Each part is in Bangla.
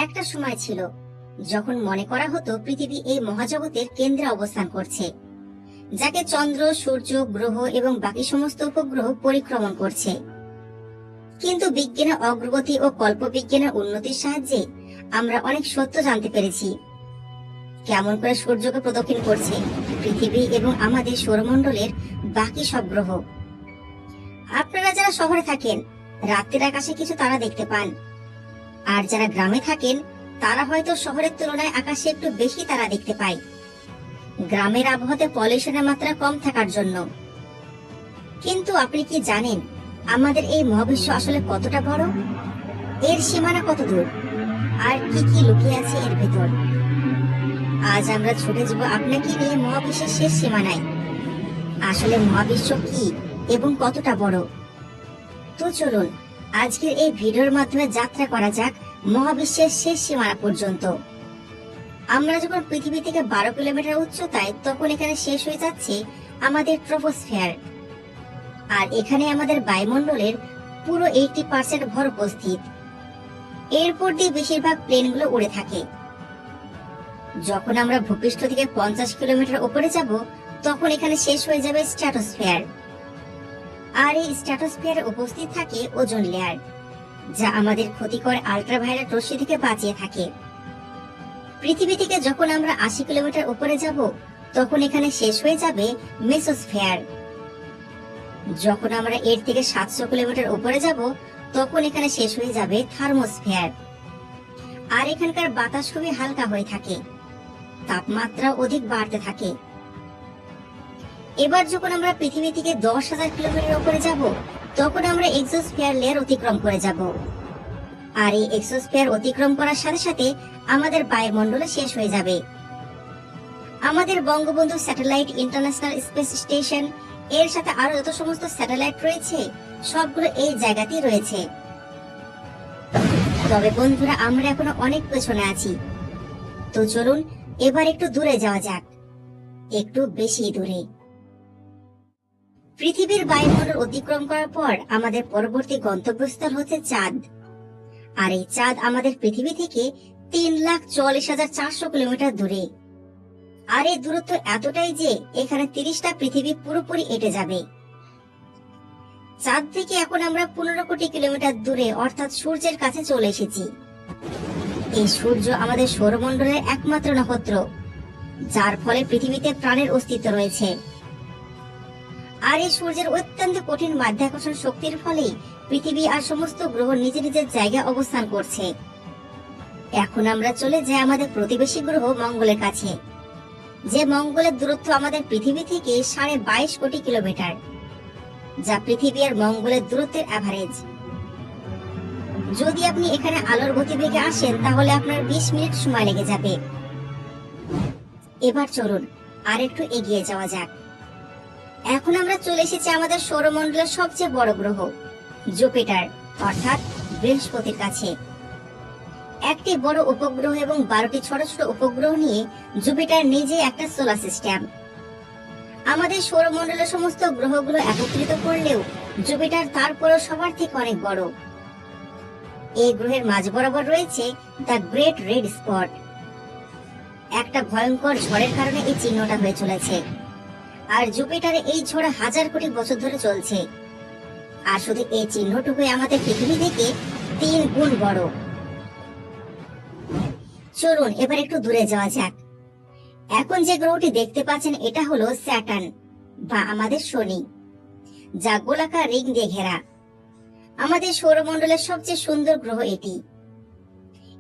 একটা সময় ছিল যখন মনে করা হতো পৃথিবী এই মহাজগতের কেন্দ্রে অবস্থান করছে, যাকে চন্দ্র, সূর্য, গ্রহ এবং বাকি সমস্ত উপগ্রহ পরিক্রমণ করছে। কিন্তু বিজ্ঞানের অগ্রগতি ও কল্পবিজ্ঞানের উন্নতির সাহায্যে আমরা অনেক সত্য জানতে পেরেছি। কেমন করে সূর্যকে প্রদক্ষিণ করছে পৃথিবী এবং আমাদের সৌরমণ্ডলের বাকি সব গ্রহ। আপনারা যারা শহরে থাকেন, রাতের আকাশে কিছু তারা দেখতে পান, আর যারা গ্রামে থাকেন তারা হয়তো শহরের তুলনায় আকাশে একটু বেশি তারা দেখতে পায়, গ্রামের আবহাওয়াতে পলিউশনের মাত্রা কম থাকার জন্য। কিন্তু আপনি কি জানেন আমাদের এই মহাবিশ্ব আসলে কতটা বড়, এর সীমানা কত দূর, আর কি কি লুকিয়ে আছে এর ভেতর? আজ আমরা ছুটে যাব আপনাকে নিয়ে মহাবিশ্বের শেষ সীমানায়। আসলে মহাবিশ্ব কি এবং কতটা বড়? তো চলুন আজকের এই ভিডিওর মাধ্যমে যাত্রা করা যাক মহাবিশ্বের শেষ সীমানা পর্যন্ত। আমরা যখন পৃথিবী থেকে 12 কিলোমিটার উচ্চতায়, তখন এখানে শেষ হয়ে যাচ্ছে আমাদের ট্রপোস্ফিয়ার। আর এখানে আমাদের বায়ুমণ্ডলের পুরো 80% ভর উপস্থিত। এরপর দিয়ে বেশিরভাগ প্লেনগুলো উড়ে থাকে। যখন আমরা ভূপৃষ্ঠ থেকে 50 কিলোমিটার উপরে যাব, তখন এখানে শেষ হয়ে যাবে স্ট্র্যাটোস্ফিয়ার। আর এই স্ট্র্যাটোস্ফিয়ারে উপস্থিত থাকে ওজোন লেয়ার, যা আমাদের ক্ষতিকর আল্ট্রাভায়োলেট রশ্মি থেকে বাঁচিয়ে থাকে। পৃথিবী থেকে যখন আমরা 80 কিলোমিটার উপরে যাব, তখন এখানে শেষ হয়ে যাবে মেসোস্ফিয়ার। যখন আমরা এর থেকে 700 কিলোমিটার উপরে যাব, তখন এখানে শেষ হয়ে যাবে থার্মোস্ফিয়ার। আর এখানকার বাতাস খুবই হালকা হয়ে থাকে, তাপমাত্রা অধিক বাড়তে থাকে। এবার যখন আমরা পৃথিবী থেকে 10,000 কিলোমিটার উপরে যাব, তখন আমরা এক্সোস্ফিয়ার লেয়ার অতিক্রম করে যাব। আর এই এক্সোস্ফিয়ার অতিক্রম করার সাথে সাথে আমাদের বায়ুমণ্ডলে শেষ হয়ে যাবে। আমাদের Bangabandhu satellite international space station এর সাথে আরো যত সমস্ত স্যাটেলাইট রয়েছে, সবগুলো এই জায়গাতেই রয়েছে। তবে বন্ধুরা, আমরা এখনো অনেক পেছনে আছি। তো চলুন এবার একটু দূরে যাওয়া যাক, একটু বেশি দূরে। পৃথিবীর বায়ুমণ্ডল অতিক্রম করার পর আমাদের পরবর্তী গন্তব্যস্থল হচ্ছে চাঁদ। আর এই চাঁদ আমাদের পৃথিবী থেকে 3,44,400 কিলোমিটার দূরে। আর এই দূরত্ব এতটাই যে এখানে 30টা পৃথিবী পুরোপুরি এঁটে যাবে। চাঁদ থেকে এখন আমরা 15 কোটি কিলোমিটার দূরে, অর্থাৎ সূর্যের কাছে চলে এসেছি। এই সূর্য আমাদের সৌরমণ্ডলের একমাত্র নক্ষত্র, যার ফলে পৃথিবীতে প্রাণের অস্তিত্ব রয়েছে। আর এই সূর্যের অত্যন্ত কঠিন মাধ্যাকর্ষণ শক্তির ফলে পৃথিবী আর সমস্ত গ্রহ নিজের নিজের জায়গায় অবস্থান করছে। এখন আমরা চলে যাই আমাদের প্রতিবেশী গ্রহ মঙ্গলের কাছে, যে মঙ্গলের দূরত্ব আমাদের পৃথিবী থেকে 22.5 কোটি কিলোমিটার, যা পৃথিবী আর মঙ্গলের দূরত্বের অ্যাভারেজ। যদি আপনি এখানে আলোর গতিবেগে আসেন, তাহলে আপনার 20 মিনিট সময় লেগে যাবে। এবার চলুন আর একটু এগিয়ে যাওয়া যাক। এখন আমরা চলে এসেছি আমাদের সৌরমণ্ডলের সবচেয়ে বড় গ্রহ জুপিটার, অর্থাৎ বৃহস্পতির কাছে। একটি বড় উপগ্রহ এবং 12টি ছোট ছোট উপগ্রহ নিয়ে জুপিটার নিজে একটা সোলার সিস্টেম। আমাদের সৌরমণ্ডলের সমস্ত গ্রহগুলো একত্রিত করলেও জুপিটার তারপরও সবার থেকে অনেক বড়। এই গ্রহের মাঝ বরাবর রয়েছে দ্য গ্রেট রেড স্পট। একটা ভয়ঙ্কর ঝড়ের কারণে এই চিহ্নটা হয়ে চলেছে। আর জুপিটারে এই ঝড় 1000 কোটি বছর ধরে চলছে। আর শুধু এই চিহ্নটুকুই আমাদের পৃথিবী থেকে 3 গুণ বড়। চলুন এবার একটু দূরে যাওয়া যাক। এখন যে গ্রহটি দেখতে পাচ্ছেন, এটা হলো স্যাটার্ন বা আমাদের শনি, যা গোলাকার রিং দিয়ে ঘেরা। আমাদের সৌরমণ্ডলের সবচেয়ে সুন্দর গ্রহ এটি।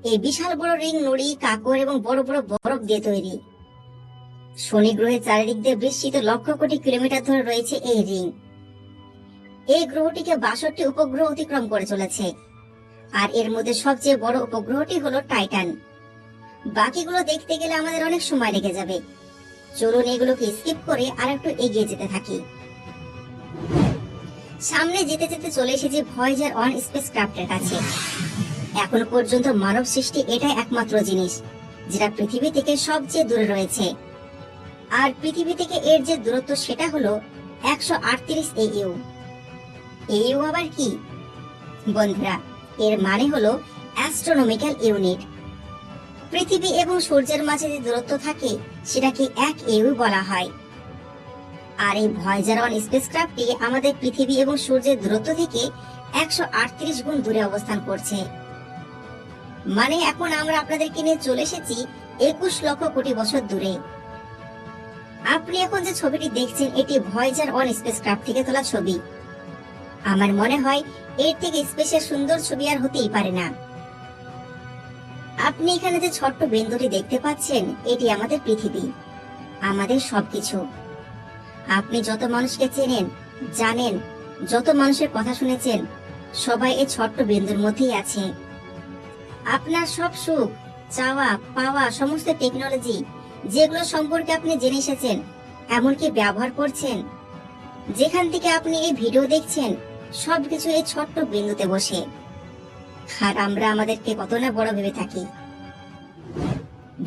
এই বিশাল বড় রিং নুড়ি, কাকর এবং বড় বড় বরফ দিয়ে তৈরি। শনি গ্রহের চারিদিক দিয়ে বিস্তৃত লক্ষ কোটি কিলোমিটার ধরে রয়েছে এই রিং। এই গ্রহটিকে 62টি উপগ্রহ অতিক্রম করে চলেছে। আর এর মধ্যে সবচেয়ে বড় উপগ্রহটি হলো টাইটান। বাকিগুলো দেখতে গেলে আমাদের অনেক সময় লেগে যাবে। চলুন এগুলোকে স্কিপ করে আর একটু এগিয়ে যেতে থাকি। সামনে যেতে যেতে চলে এসেছি ভয়েজার 1 স্পেস ক্রাফটের কাছে। এখনো পর্যন্ত মানব সৃষ্টি এটাই একমাত্র জিনিস যেটা পৃথিবী থেকে সবচেয়ে দূরে রয়েছে। আর পৃথিবী থেকে এর যে দূরত্ব, সেটা হলো 138 AU। AU আবার কি বন্ধুরা? এর মানে হলো অ্যাস্ট্রোনমিক্যাল ইউনিট পৃথিবী এবং সূর্যের মাঝে যে দূরত্ব থাকে সেটাকে 1 ইউ বলা হয়। আর এই ভয়েজার 1 স্পেসক্রাফটটি আমাদের পৃথিবী এবং সূর্যের দূরত্ব থেকে 138 গুণ দূরে অবস্থান করছে। মানে এখন আমরা আপনাদেরকে নিয়ে চলে এসেছি 21 লক্ষ কোটি বছর দূরে। আপনি এখন যে ছবিটি দেখছেন এটি ভয়েজার 1 স্পেসক্রাফট থেকে তোলা ছবি। আমার মনে হয় এর থেকে স্পেসের সুন্দর ছবি আর হতেই পারে না। আপনি এখানে যে ছোট্ট বিন্দুটি দেখতে পাচ্ছেন এটি আমাদের পৃথিবী, আমাদের সবকিছু। আপনি যত মানুষকে চেনেন, জানেন, যত মানুষের কথা শুনেছেন, সবাই এই ছোট্ট বিন্দুর মধ্যেই আছে। আপনার সব সুখ, চাওয়া পাওয়া, সমস্ত টেকনোলজি যেগুলো সম্পর্কে আপনি জেনে এসেছেন, এমনকি ব্যবহার করছেন, যেখান থেকে আপনি এই ভিডিও দেখছেন, সবকিছু এই ছোট্ট বিন্দুতে বসে। আর আমরা আমাদেরকে কত না বড় ভেবে থাকি।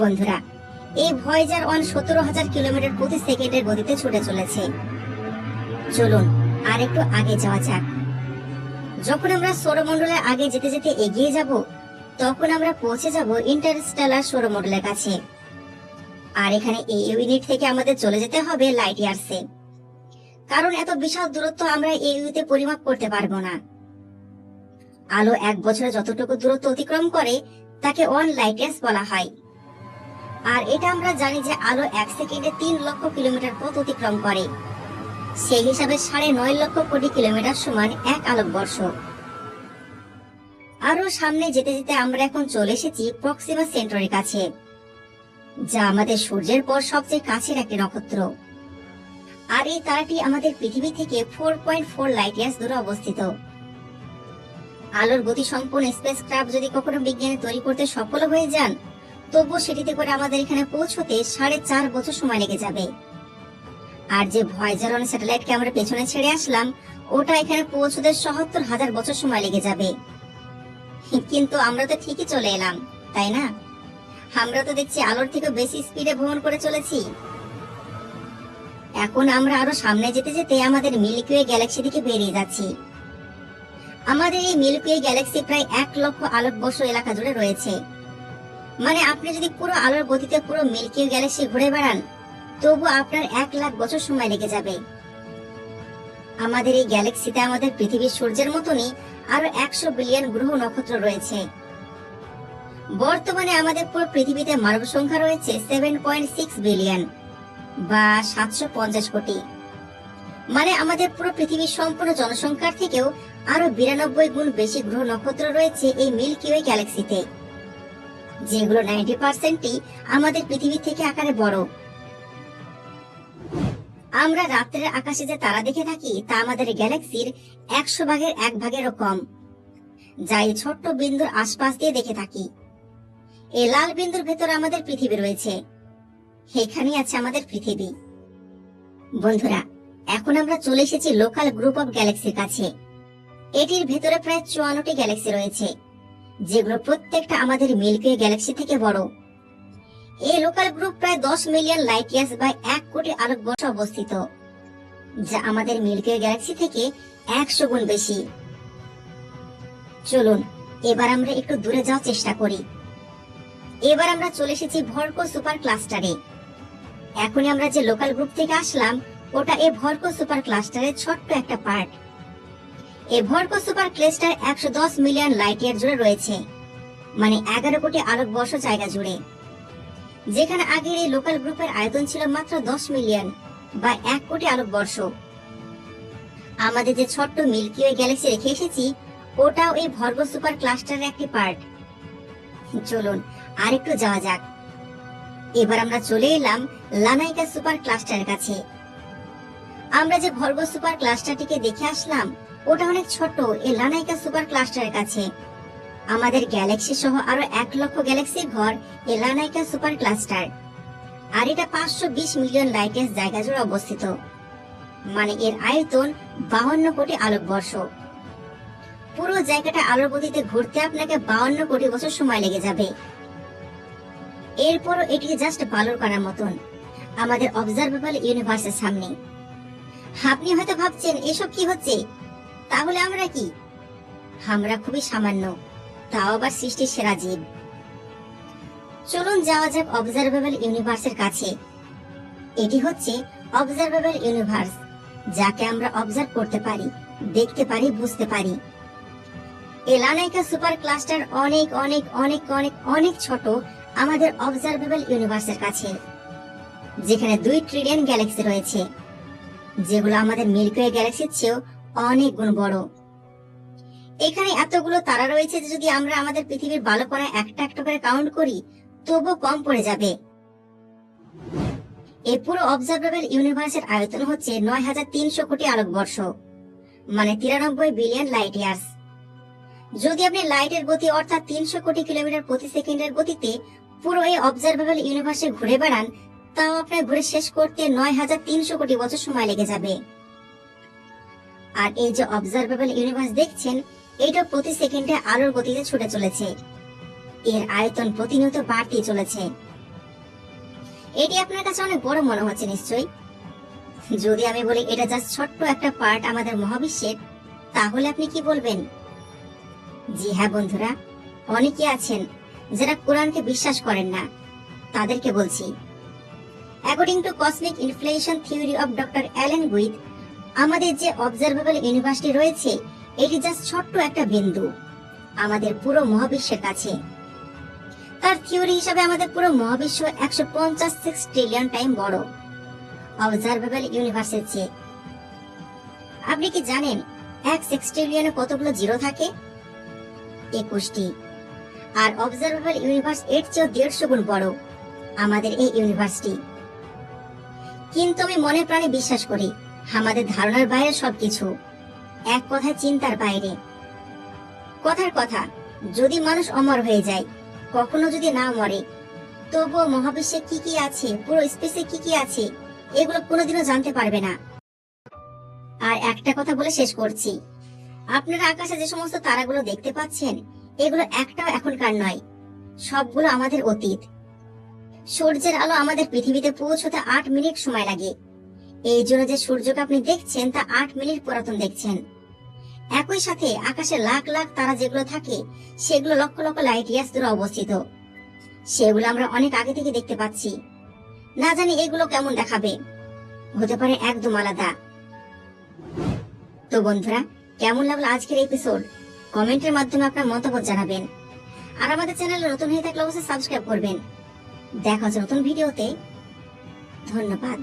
বন্ধুরা, এই ভয়েজার 1 17,000 কিলোমিটার প্রতি সেকেন্ডের গতিতে ছুটে চলেছে। চলুন আর একটু আগে যাওয়া যাক। যখন আমরা সৌরমণ্ডলের আগে যেতে যেতে এগিয়ে যাব, তখন আমরা পৌঁছে যাব ইন্টারস্টেলার সৌরমণ্ডলের কাছে। আর এখানে এই ইউনিট থেকে আমাদের চলে যেতে হবে লাইট ইয়ার্সে, কারণ এত বিশাল দূরত্ব আমরা এই ইউতে পরিমাপ করতে পারবো না। আলো 1 বছরে যতটুকু দূরত্ব অতিক্রম করে তাকে 1 লাইট ইয়ার্স বলা হয়। আর এটা আমরা জানি যে আলো 1 সেকেন্ডে 3 লক্ষ কিলোমিটার পথ অতিক্রম করে। সেই হিসাবে 9.5 লক্ষ কোটি কিলোমিটার সমান 1 আলোকবর্ষ। আরো সামনে যেতে যেতে আমরা এখন চলে এসেছি প্রক্সিমা সেন্টারির কাছে, যা আমাদের সূর্যের পর সবচেয়ে কাছের একটি নক্ষত্র। আর এই তারাটি আমাদের পৃথিবী থেকে 4.4 লাইট ইয়ার্স দূরে অবস্থিত। আলোর গতি সম্পন্ন স্পেসক্রাফট যদি কখনো বিজ্ঞানী তৈরি করতে সফল হয়ে যান, তবুও সেটিতে করে আমাদের এখানে পৌঁছতে 4.5 বছর সময় লেগে যাবে। আর যে ভয়েজার 1 স্যাটেলাইটকে আমরা পেছনে ছেড়ে আসলাম, ওটা এখানে পৌঁছতে 77,000 বছর সময় লেগে যাবে। কিন্তু আমরা তো ঠিকই চলে এলাম, তাই না? আমরা তো দেখছি আলোর থেকে বেশি স্পিডে ভ্রমণ করে চলেছি। এখন আমরা আরো সামনে যেতে যেতে আমাদের মিল্কি ওয়ে গ্যালাক্সি থেকে বেরিয়ে যাচ্ছি। আমাদের এই মিল্কি ওয়ে গ্যালাক্সি প্রায় 1 লক্ষ আলোকবর্ষ এলাকা জুড়ে রয়েছে। মানে আপনি যদি পুরো আলোর গতিতে পুরো মিল্কি ওয়ে গ্যালাক্সি ঘুরে বেড়ান, তবু আপনার 1 লাখ বছর সময় লেগে যাবে। আমাদের এই গ্যালাক্সিতে আমাদের পৃথিবীর সূর্যের মতনই আরো 100 বিলিয়ন গ্রহ নক্ষত্র রয়েছে। বর্তমানে আমাদের পুরো পৃথিবীতে মানব সংখ্যা রয়েছে 7.6 বিলিয়ন বা 750 কোটি। মানে আমাদের পুরো পৃথিবীর সম্পূর্ণ জনসংখ্যার থেকেও আরো 92 গুণ বেশি গ্রহ নক্ষত্র রয়েছে এই মিল্কি ওয়ে গ্যালাক্সিতে, যেগুলো 90%ই আমাদের পৃথিবী থেকে আকারে বড়। আমরা রাত্রের আকাশে যে তারা দেখে থাকি তা আমাদের গ্যালাক্সির 100 ভাগের 1 ভাগেরও কম, যা এই ছোট্ট বিন্দুর আশপাশ দিয়ে দেখে থাকি। এই লাল বিন্দুর ভেতর আমাদের পৃথিবী রয়েছে, এখানেই আছে আমাদের পৃথিবী। বন্ধুরা, এখন আমরা চলে এসেছি লোকাল গ্রুপ অফ গ্যালাক্সির কাছে। এটির ভেতরে প্রায় 54টি গ্যালাক্সি রয়েছে, যেগুলো প্রত্যেকটা আমাদের মিল্কি ওয়ে গ্যালাক্সি থেকে বড়। এই লোকাল গ্রুপ প্রায় 10 মিলিয়ন লাইট ইয়ার্স বা 1 কোটি আলোকবর্ষ অবস্থিত, যা আমাদের মিল্কি ওয়ে গ্যালাক্সি থেকে 100 গুণ বেশি। চলুন এবার আমরা একটু দূরে যাওয়ার চেষ্টা করি। এবার আমরা চলে এসেছি ভর্কো সুপার ক্লাস্টারে। এখনই আমরা যে লোকাল গ্রুপ থেকে আসলাম, ওটা এই ভর্কো সুপার ক্লাস্টারের ছোট্ট একটা পার্ট। এই Virgo super cluster 110 million light year জুড়ে রয়েছে, মানে 11 কোটি আলোকবর্ষ জায়গা জুড়ে। যেখানে আগের এই লোকাল গ্রুপের আয়তন ছিল মাত্র 10 মিলিয়ন বা 1 কোটি আলোকবর্ষ। আমাদের যে ছোট্ট মিল্কি ওয়ে গ্যালাক্সি রেখে এসেছি, ওটাও এই ভর্কো সুপার ক্লাস্টারের একটি পার্ট। চলুন আর একটু যাওয়া যাক। এবার আমরা চলে এলাম লানাইকা সুপার ক্লাস্টারের কাছে। আমরা যে ভর্কো সুপার ক্লাস্টারটিকে দেখে আসলাম, ওটা অনেক ছোট এই লানাইকা সুপার ক্লাস্টারের কাছে। আমাদের গ্যালাক্সি সহ আরো 1 লক্ষ গ্যালাক্সির ঘর এই লানাইকা সুপার ক্লাস্টার। আর এটা 520 মিলিয়ন লাইট ইয়ার্স জায়গা জুড়ে অবস্থিত, মানে এর আয়তন 52 কোটি আলোকবর্ষ। পুরো জায়গাটা আলোর গতিতে ঘুরতে আপনাকে 52 কোটি বছর সময় লেগে যাবে। এরপরও এটি জাস্ট বালুর কণার মতন আমাদের অবজারভেবল ইউনিভার্সের সামনে। আপনি হয়তো ভাবছেন এসব কি হচ্ছে, তাহলে আমরা কি? আমরা খুবই সামান্য, তাও আবার সৃষ্টির সেরা জীব। চলুন যাওয়া যাক অবজারভেবল ইউনিভার্সের কাছে। এটি হচ্ছে অবজারভেবল ইউনিভার্স, যাকে আমরা অবজার্ভ করতে পারি, দেখতে পারি, বুঝতে পারি। এই লানাইকা সুপার ক্লাস্টার অনেক অনেক অনেক অনেক অনেক ছোট আমাদের অবজারভেবল ইউনিভার্সের কাছে, যেখানে 2 ট্রিলিয়ন গ্যালাক্সি রয়েছে, যেগুলো আমাদের মিল্কি ওয়ে গ্যালাক্সির চেয়েও অনেক গুণ বড়। এখানে এতগুলো তারা রয়েছে যে যদি আমরা আমাদের পৃথিবীর বালুকণায় একটা একটা করে কাউন্ট করি তবু কম পড়ে যাবে। এই পুরো অবজারভেবল ইউনিভার্সের আয়তন হচ্ছে 9300 কোটি আলোকবর্ষ, মানে 93 বিলিয়ন লাইট ইয়ার্স। যদি আপনি লাইটের গতি অর্থাৎ 300 কোটি কিলোমিটার প্রতি সেকেন্ডের গতিতে পুরো এই অবজারভেবল ইউনিভার্সে ঘুরে বেড়ান, তাও আপনার ঘুরে শেষ করতে 9300 কোটি বছর সময় লেগে যাবে। আর এই যে অবজারভেবল ইউনিভার্স দেখছেন, এটা প্রতি সেকেন্ডে আলোর গতিতে ছুটে চলেছে। এর আয়তন প্রতিনিয়ত বাড়তেই চলেছে। এটি আপনার কাছে অনেক বড় মনে হচ্ছে নিশ্চয়ই। যদি আমি বলি এটা জাস্ট ছোট্ট একটা পার্ট আমাদের মহাবিশ্বের, তাহলে আপনি কি বলবেন? জি হ্যাঁ বন্ধুরা, অনেকে আছেন যারা কোরআনকে বিশ্বাস করেন না, তাদেরকে বলছি। According to cosmic inflation theory of doctor Alan Guth, আমাদের যে অবজারভেবল ইউনিভার্সটি রয়েছে এটি জাস্ট ছোট্ট একটা বিন্দু আমাদের পুরো মহাবিশ্বের কাছে। তার থিওরি হিসাবে আমাদের পুরো মহাবিশ্ব 156 ট্রিলিয়ন টাইম বড় অবজারভেবল ইউনিভার্সের চেয়ে। আপনি কি জানেন 1 সেক্সটিলিয়নে কতগুলো জিরো থাকে? 21টি। আর অবজারভেবল ইউনিভার্স এর চেয়ে 150 গুণ বড় আমাদের এই ইউনিভার্সটি। কিন্তু আমি মনে প্রাণে বিশ্বাস করি আমাদের ধারণার বাইরে সবকিছু, এক কথায় চিন্তার বাইরে। কথার কথা, যদি মানুষ অমর হয়ে যায়, কখনো যদি না মরে, তবুও মহাবিশ্বে কি কি আছে, পুরো স্পেসে কি কি আছে, এগুলো কোনোদিনও জানতে পারবে না। আর একটা কথা বলে শেষ করছি, আপনারা আকাশে যে সমস্ত তারাগুলো দেখতে পাচ্ছেন, এগুলো একটাও এখনকার নয়, সবগুলো আমাদের অতীত। সূর্যের আলো আমাদের পৃথিবীতে পৌঁছতে 8 মিনিট সময় লাগে। এই জন্য যে সূর্যকে আপনি দেখছেন তা 8 মিনিট পুরাতন দেখছেন। একই সাথে আকাশে লাখ লাখ তারা যেগুলো থাকে সেগুলো লক্ষ লক্ষ লাইট ইয়ার্স দূরে অবস্থিত। সেগুলো আমরা অনেক আগে থেকে দেখতে পাচ্ছি। না জানি এগুলো কেমন দেখাবে, হতে পারে একদম আলাদা। তো বন্ধুরা, কেমন লাগলো আজকের এপিসোড? কমেন্টের মাধ্যমে আপনার মতামত জানাবেন। আর আমাদের চ্যানেলে নতুন হয়ে থাকলে অবশ্যই সাবস্ক্রাইব করবেন। দেখা হচ্ছে নতুন ভিডিওতে। ধন্যবাদ।